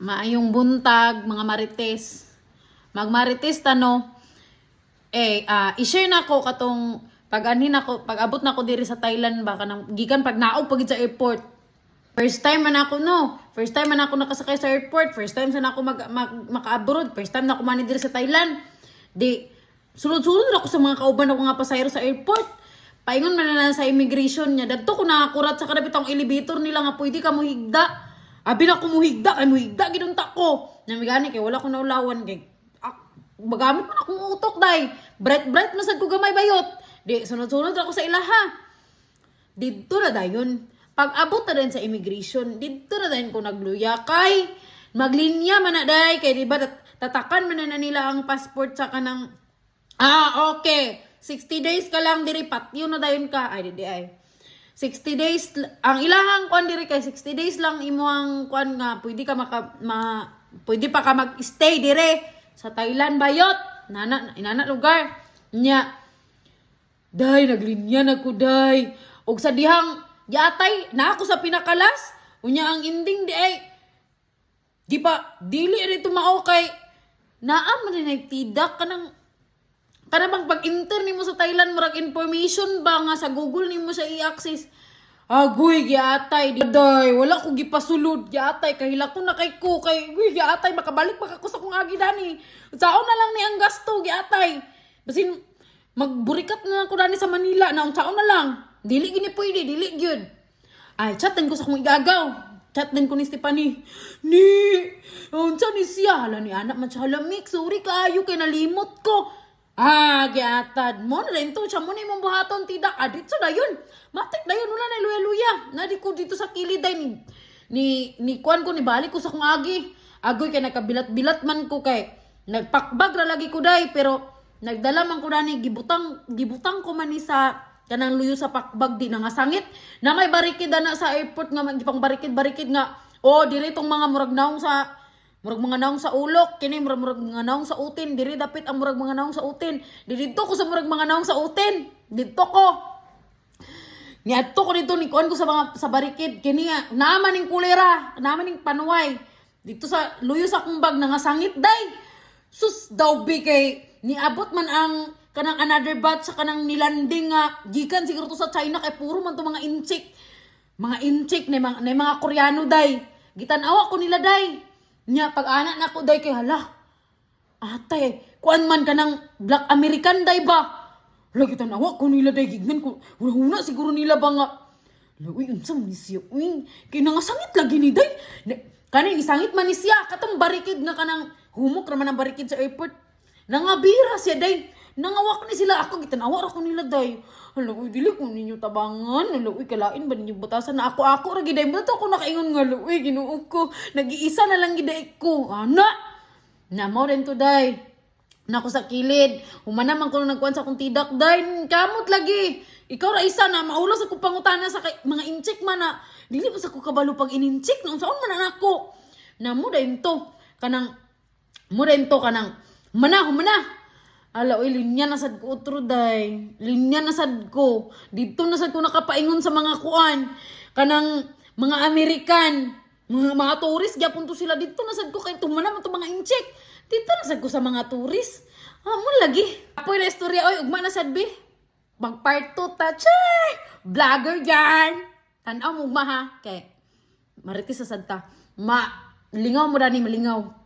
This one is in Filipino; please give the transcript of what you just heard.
Maayong buntag, mga marites. Magmarites tano. I-share na ko katong pag abot na ko diri sa Thailand ba kanang gikan pag naog pagid sa airport. First time man ako no. First time man ako nakasakay sa airport. First time sa ako maka-abroad. First time na ako mani diri sa Thailand. Di sulod-sulod ako sa mga kauban ako nga pasahero sa airport. Paingon man na sa immigration niya. Dadto ko nakakurat sa kanabitang elevator nila nga pwede ka mo higda. Abi na ko muhigda, kay muhigda ginunta ko. Namigani kay wala ko naulawan kay magamit man akong utok day. Bright na sad ko gamay bayot. Di sunod-sunod ako sa ilaha. Didto na dayon. Pag abot na din sa immigration, didto na din ko nagluya kay maglinya man na day kay di ba tatakan man na nila ang passport sa kanang okay. 60 days ka lang diri patyo na dayon ka. Ay di ay. 60 days ang ilahang kwan diri kay 60 days lang imo ang kwan nga pwede ka pwede pa ka mag-stay dire sa Thailand bayot inana lugar nya day naglinya na ko day og sa dihang yatay na ako sa pinakalas unya ang ending di ay di pa dili rito mao kay naa man rin tidak kana bang pag-enter nimo sa Thailand murag information ba nga sa Google nimo sa i-access. Agoy giatay day wala ko gipasulod giatay kahila ko na kay ko kay giatay makabalik pa ako sa kung agi dani. Saon na lang ni ang gasto giatay. Basin magburikat na lang ko dani sa Manila na saon na lang. Dili gini pwede dili gyud. Ay chatin ko sa kong igagaw. Chat din ko ni Stephanie. Ni unsa ni siya hala ni anak man sa halamik sorry kaayo kay nalimot ko. Giatad mo na rin to. Siya mo na yung buhaton, tidak. Dito dayon. Matik dayon. Wala na luya-luya. Nadi ko dito sa kilid ay ni kuan ko, ni balik ko sa kong agi. Agoy kay nagkabilat-bilat man ko kay. Nagpakbag ra lagi ko day. Pero nagdala man ko na ni gibutang ko man ni sa kanang luyo sa pakbag di na nga sangit. Na may barikid na sa airport nga. Magipang barikid nga. Diri itong mga murag naong mga naong sa ulok, kini murag mga naong sa utin, diri dapit ang murag mga naong sa utin. Dito ko sa murag mga naong sa utin. Dito ko. Niadto ko dito ni kuan ko sa barikid. Kini naman ning kulera, naman ning panuway. Dito sa luyo sa akong bag nga sangit day. Sus daw bi kay niabot man ang kanang another batch sa kanang nilanding nga gikan siguro to sa China kay puro man to mga inchik. Mga inchik ni mga Koreano day. Gitan-awa ko nila day. Nya pag anak nako day kay hala. Ate, kuan man kanang Black American day ba? Lagi tanawa ko nila day gignan ko. Huna siguro nila ba nga. Uy, unsa man ni siya? Uy, kay nangasangit lagi ni day. Kanang isangit man ni siya katong barikid nga kanang humok ra man ang barikid sa airport. Nangabira siya day. Nangawak ni sila ako gitanawa ra ko nila day. Hala, uy, dili ko ninyo tabangan. Hala, uy, kalain ba ninyo batasan na ako ra giday. Ba't ako nakaingon nga, uy, ginuog ko. Nag-iisa na lang giday ko. Ana! Namaw rin to, day. Nako sa kilid. Humanaman ko nung nagkuhan sa akong tidak, day. Kamot lagi. Ikaw ra isa na, maulas ako pangutana sa mga inchik man na. Dili pa sa ko kabalo pag ininchik. Noong saan man na ako. Namo rin to. Kanang, humana. Ala, oy, linya na sad ko utro, day. Linya na sad ko. Dito na sad ko nakapaingon sa mga kuan. Kanang mga American. Mga tourist. Gyapon to sila. Dito na sad ko. Kaya tumana man to mga incheck. Dito na sad ko sa mga tourist. Mo lagi. Apoy na istorya. Oy, ugma na sad, bi. Mag-part 2 ta. Chay! Vlogger yan. Tanaw mo ugma, ha. Kay, maritis sa sad ta. Lingaw mo dani, malingaw.